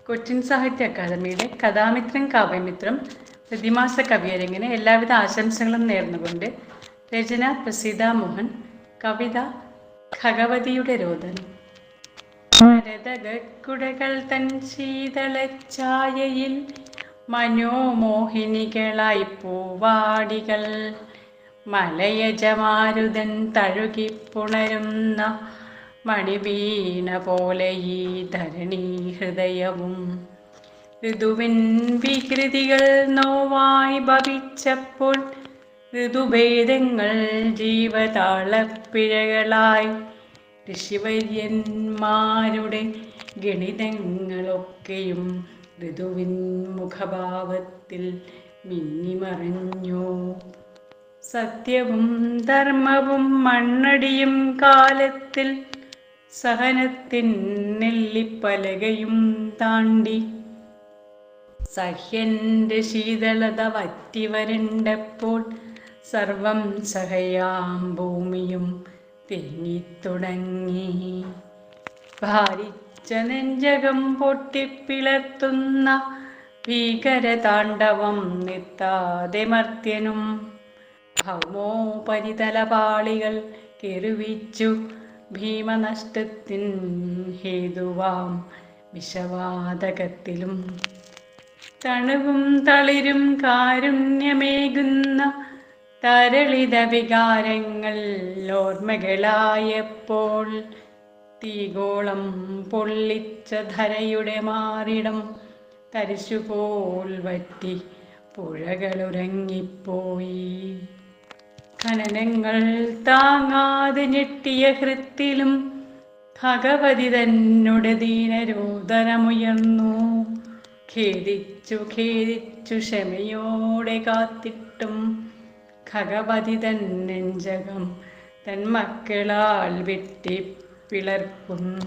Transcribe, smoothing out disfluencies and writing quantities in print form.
കൊച്ചിൻ സാഹിത്യ അക്കാദമിയുടെ കഥാമിത്രം കാവ്യമിത്രം പ്രതിമാസ കവിയരങ്ങിന് എല്ലാവിധ ആശംസകളും നേർന്നുകൊണ്ട് രചന പ്രസീത മോഹൻ, കവിത ഭഗവതിയുടെ രോദനം. മരതകുടകൾ തൻ ശീതളഛായയിൽ മനോമോഹിനികളായി പൂവാടികൾ മലയജമാരുതൻ തഴുകിപ്പുണരുന്ന മണിവീണ പോലെ ഈ ധരണീ ഹൃദയവും ഋതുവിൻ വികൃതികൾ നോവായി ഭവിച്ചപ്പോൾ ഋതുഭേദങ്ങൾ ജീവതാളപ്പിഴകളായി ഋഷിവര്യന്മാരുടെ ഗണിതങ്ങളൊക്കെയും ഋതുവിൻ മുഖഭാവത്തിൽ മിന്നിമറഞ്ഞു. സത്യവും ധർമ്മവും മണ്ണടിയും കാലത്തിൽ സഹനത്തിൻ നെല്ലിപ്പലകയും താണ്ടി സഹ്യന്റെ ശീതളത വറ്റിവരണ്ടപ്പോൾ സർവം സഹയാം ഭൂമിയും തേങ്ങിത്തുടങ്ങി. ഭാരിച്ച നെഞ്ചകം പൊട്ടിപ്പിളർത്തുന്ന ഭീകരതാണ്ഡവം നിർത്താതെ മർത്യനും ഭൗമോപരിതലപാളികൾ കെറുവിച്ചു ഭീമനഷ്ടത്തിൻ ഹേതുവാം വിഷവാതകത്തിലും തണുവും തളിരും കാരുണ്യമേകുന്ന തരളിത വികാരങ്ങൾ ഓർമ്മകളായപ്പോൾ തീഗോളം പൊള്ളിച്ച ധരയുടെ മാറിടം തരിശുപോൽ വറ്റി പുഴകളുറങ്ങിപ്പോയി. ഖനനങ്ങൾ താങ്ങാതെ ഞെട്ടിയ ഹൃത്തിലും ഭഗവതി തന്നുടെ ദീനരോദനമുയർന്നു. ഖേദിച്ചു ക്ഷമയോടെ കാത്തിട്ടും ഭഗവതി തൻ നെഞ്ചകം തൻ മക്കളാൽ വെട്ടി പിളർക്കുന്നു.